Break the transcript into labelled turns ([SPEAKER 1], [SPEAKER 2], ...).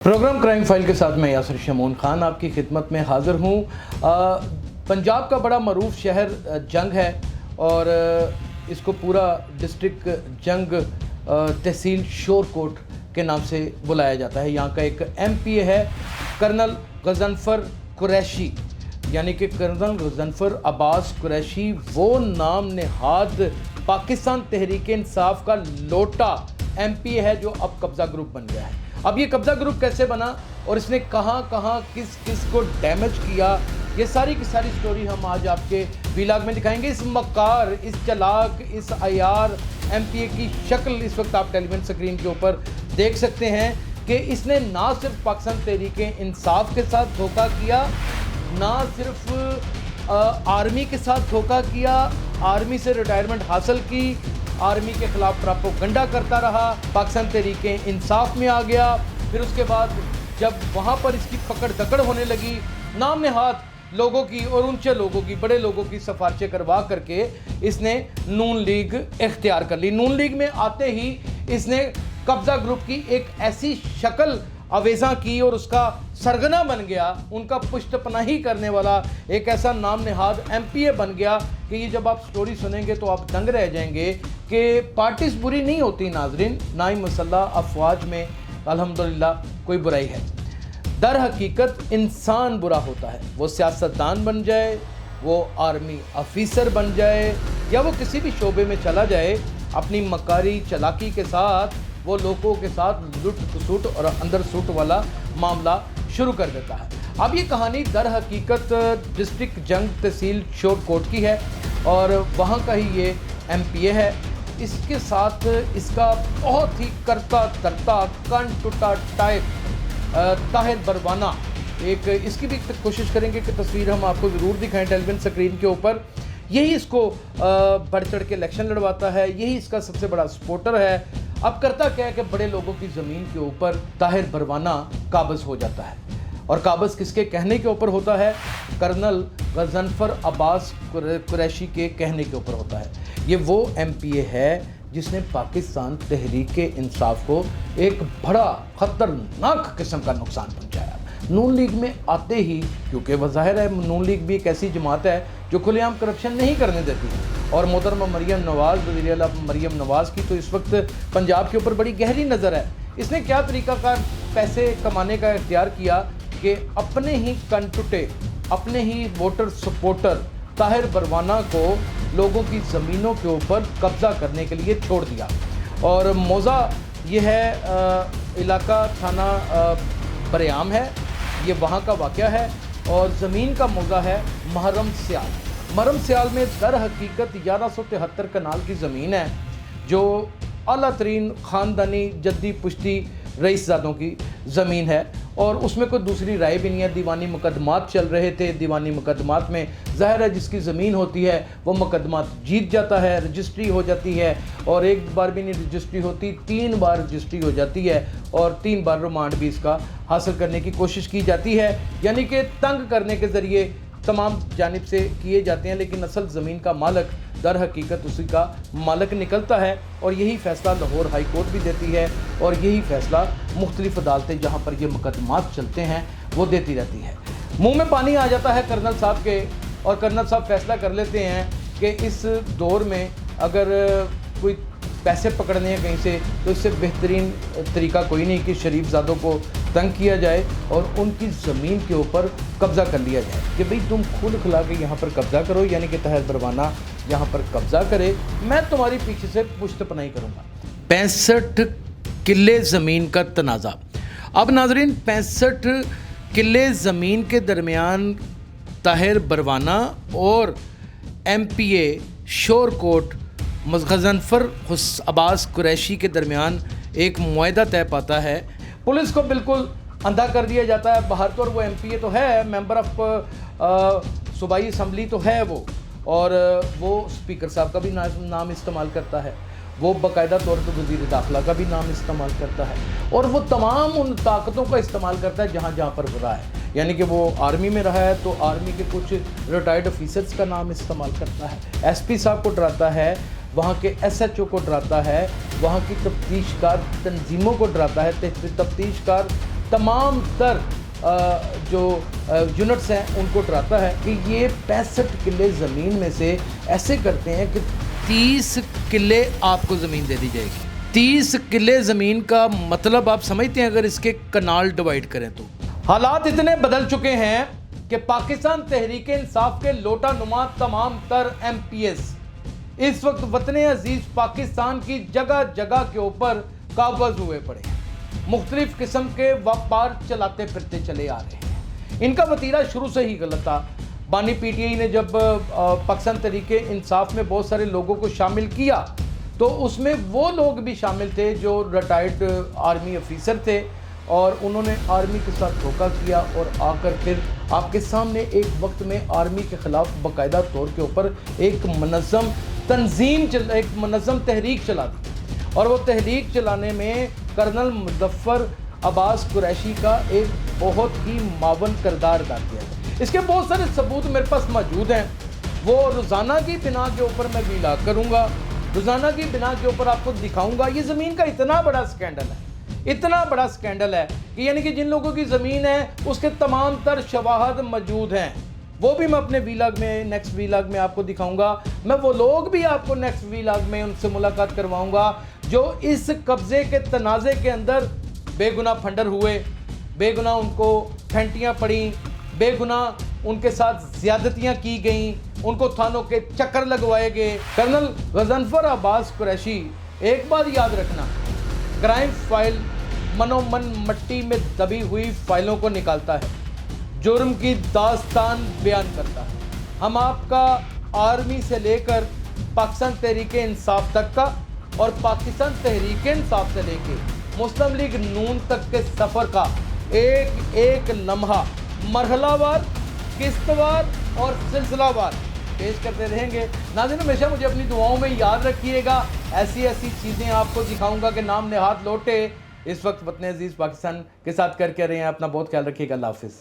[SPEAKER 1] Programme crime file के साथ मैं यासिर शमून खान आपकी खिदमत में हाज़िर हूँ। पंजाब का बड़ा मरूफ शहर जंग है और इसको पूरा डिस्ट्रिक्ट जंग तहसील शोरकोट के नाम से बुलाया जाता है। यहाँ का एक MPA है कर्नल गजनफर कुरैशी, यानी कि कर्नल गजनफर अब्बास कुरैशी वो नाम नेहाद पाकिस्तान तहरीक इंसाफ का लोटा MPA है जो अब कब्ज़ा ग्रुप बन गया है। अब ये कब्ज़ा ग्रुप कैसे बना और इसने कहाँ कहाँ किस किस को डैमेज किया, ये सारी की सारी स्टोरी हम आज आपके वीलॉग में दिखाएंगे। इस मक्कार, इस चालाक, इस अयार MPA की शक्ल इस वक्त आप टेलीविजन स्क्रीन के ऊपर देख सकते हैं कि इसने ना सिर्फ पाकिस्तान तहरीक इंसाफ के साथ धोखा किया, ना सिर्फ आर्मी के साथ धोखा किया, आर्मी से रिटायरमेंट हासिल की, आर्मी के खिलाफ प्रोपेगेंडा करता रहा, पाकिस्तान तहरीक इंसाफ में आ गया। फिर उसके बाद जब वहाँ पर इसकी पकड़ दकड़ होने लगी, नाम नेहाद लोगों की और ऊंचे लोगों की, बड़े लोगों की सिफारिशें करवा करके इसने नून लीग इख्तियार कर ली। नून लीग में आते ही इसने कब्ज़ा ग्रुप की एक ऐसी शक्ल अवेज़ा की और उसका सरगना बन गया, उनका पुष्टपनाही करने वाला एक ऐसा नाम नेहाद MPA बन गया कि ये जब आप स्टोरी सुनेंगे तो आप दंग रह जाएंगे कि पार्टीज बुरी नहीं होती नाजरीन, ना ही मुसल्लह अफवाज में अल्हम्दुलिल्लाह कोई बुराई है। दर हकीकत इंसान बुरा होता है, वो सियासतदान बन जाए, वो आर्मी ऑफिसर बन जाए या वो किसी भी शोबे में चला जाए, अपनी मकारी चालाकी के साथ वो लोगों के साथ लुट खसुट और अंदर सूट वाला मामला शुरू कर देता है। अब ये कहानी दर हकीकत डिस्ट्रिक्ट जंग तहसील शोरकोट की है और वहाँ का ही ये MPA है। इसके साथ इसका बहुत ही करता धरता कन टूटा टाइप ताहिर बरवाना, एक इसकी भी कोशिश करेंगे कि तस्वीर हम आपको ज़रूर दिखाएं टेलीविजन स्क्रीन के ऊपर। यही इसको बढ़ चढ़ के इलेक्शन लड़वाता है, यही इसका सबसे बड़ा सपोर्टर है। अब करता क्या है कि बड़े लोगों की ज़मीन के ऊपर ताहिर बरवाना काबज़ हो जाता है और काबज़ किसके कहने के ऊपर होता है? कर्नल गजनफर अब्बास कुरैशी के कहने के ऊपर होता है। ये वो MPA है जिसने पाकिस्तान तहरीक इंसाफ को एक बड़ा ख़तरनाक किस्म का नुकसान पहुँचाया। नून लीग में आते ही, क्योंकि वह ज़ाहिर है नून लीग भी एक ऐसी जमात है जो खुलेआम करप्शन नहीं करने देती और मोहतरमा मरियम नवाज़, वज़ीर आला मरियम नवाज़ की तो इस वक्त पंजाब के ऊपर बड़ी गहरी नज़र है। इसने क्या तरीक़ाकार पैसे कमाने का इख्तियार किया कि अपने ही कनटुटे, अपने ही वोटर सपोर्टर ताहिर बरवाना को लोगों की ज़मीनों के ऊपर कब्ज़ा करने के लिए छोड़ दिया। और मौज़ा ये है इलाका थाना बरेआम है, ये वहाँ का वाक़या है और ज़मीन का मौज़ा है महरम सियाल। महरम सियाल में दर हकीकत 1173 कनाल की ज़मीन है जो आला तरीन ख़ानदानी जद्दी पुश्ती रईसज़ादों की ज़मीन है और उसमें कोई दूसरी राय भी नहीं है। दीवानी मुकदमात चल रहे थे, दीवानी मुकदमात में ज़ाहिर है जिसकी ज़मीन होती है वो मुकदमात जीत जाता है, रजिस्ट्री हो जाती है और एक बार भी नहीं रजिस्ट्री होती, 3 बार रजिस्ट्री हो जाती है और 3 बार रिमांड भी इसका हासिल करने की कोशिश की जाती है, यानी कि तंग करने के ज़रिए तमाम जानिब से किए जाते हैं। लेकिन असल ज़मीन का मालिक दर हकीकत उसी का मालिक निकलता है और यही फ़ैसला लाहौर हाई कोर्ट भी देती है और यही फ़ैसला मुख्तलिफ अदालतें जहाँ पर ये मुकदमात चलते हैं वो देती रहती है। मुंह में पानी आ जाता है कर्नल साहब के और कर्नल साहब फ़ैसला कर लेते हैं कि इस दौर में अगर कोई पैसे पकड़ने हैं कहीं से तो इससे बेहतरीन तरीका कोई नहीं कि शरीफजादों को तंग किया जाए और उनकी ज़मीन के ऊपर कब्ज़ा कर लिया जाए कि भाई तुम खुद खिला के यहाँ पर कब्ज़ा करो, यानी कि ताहिर बरवाना यहाँ पर कब्ज़ा करे, मैं तुम्हारी पीछे से पुश्तपनाही करूँगा। 65 किले ज़मीन का तनाज़ा। अब नाजरीन 65 किले ज़मीन के दरमियान ताहिर बरवाना और MPA शोरकोट गजनफर अब्बास कुरैशी के दरमियान एक मुआहदा तय पाता है। पुलिस को बिल्कुल अंधा कर दिया जाता है। बाहर तो वो MPA तो है, मेंबर ऑफ सूबाई असम्बली तो है वो, और वो स्पीकर साहब का भी नाम इस्तेमाल करता है, वो बाकायदा तौर पर वज़ीर दाखिला का भी नाम इस्तेमाल करता है और वो तमाम उन ताकतों का इस्तेमाल करता है जहाँ जहाँ पर हो रहा है। यानी कि वो आर्मी में रहा है तो आर्मी के कुछ रिटायर्ड ऑफिसर्स का नाम इस्तेमाल करता है, SP साहब को डराता है, वहाँ के SHO को डराता है, वहाँ की तफ्तीशकार तंजीमों को डराता है, तफ्तीशकार तमाम तर जो यूनिट्स हैं उनको डराता है कि ये 65 किले ज़मीन में से ऐसे करते हैं कि 30 किले आपको ज़मीन दे दी जाएगी। 30 किले ज़मीन का मतलब आप समझते हैं अगर इसके कनाल डिवाइड करें तो। हालात इतने बदल चुके हैं कि पाकिस्तान तहरीक इंसाफ के लोटा नुमा तमाम तर MPs इस वक्त वतन अजीज पाकिस्तान की जगह जगह के ऊपर काबज हुए पड़े, मुख्तलिफ किस्म के व्यापार चलाते फिरते चले आ रहे हैं। इनका वतीरा शुरू से ही गलत था। बानी PTI ने जब पाकिस्तान तहरीक इंसाफ में बहुत सारे लोगों को शामिल किया तो उसमें वो लोग भी शामिल थे जो रिटायर्ड आर्मी ऑफिसर थे और उन्होंने आर्मी के साथ धोखा किया और आकर फिर आपके सामने एक वक्त में आर्मी के ख़िलाफ़ बाकायदा तौर के ऊपर एक मुनज़्ज़म तंजीम एक मुनज़्ज़म तहरीक चला दी और वो तहरीक चलाने में कर्नल मुज़फ़्फ़र अब्बास कुरैशी का एक बहुत ही मावन किरदार अदा किया है। इसके बहुत सारे सबूत मेरे पास मौजूद हैं, वो रोज़ाना की बिना के ऊपर मैं वीला करूँगा, रोज़ाना की बिना के ऊपर आपको दिखाऊँगा। ये ज़मीन का इतना बड़ा स्कैंडल है, इतना बड़ा स्कैंडल है कि यानी कि जिन लोगों की ज़मीन है उसके तमाम तर शवाहद मौजूद हैं, वो भी मैं अपने वीलॉग में नेक्स्ट वीलॉग में आपको दिखाऊंगा। मैं वो लोग भी आपको नेक्स्ट वीलॉग में उनसे मुलाकात करवाऊंगा जो इस कब्ज़े के तनाज़े के अंदर बेगुनाह फंडर हुए, बेगुनाह उनको फेंटियाँ पड़ी, बेगुनाह उनके साथ ज़्यादतियाँ की गईं, उनको थानों के चक्कर लगवाए गए। कर्नल मुज़फ़्फ़र अब्बास कुरैशी, एक बात याद रखना, क्राइम फाइल मनोमन मट्टी में दबी हुई फाइलों को निकालता है, जुर्म की दास्तान बयान करता है। हम आपका आर्मी से लेकर पाकिस्तान तहरीक इंसाफ तक का और पाकिस्तान तहरीक इंसाफ से लेकर मुस्लिम लीग नून तक के सफ़र का एक एक लम्हा मरहलावार, किस्तवार और सिलसिलावार पेश करते रहेंगे। नाज़रीन, हमेशा मुझे अपनी दुआओं में याद रखिएगा, ऐसी ऐसी चीज़ें आपको दिखाऊंगा कि नाम नेहात लौटे। इस वक्त वतन अजीज़ पाकिस्तान के साथ करके रहे हैं। अपना बहुत ख्याल रखिएगा। अल्लाह हाफ़िज़।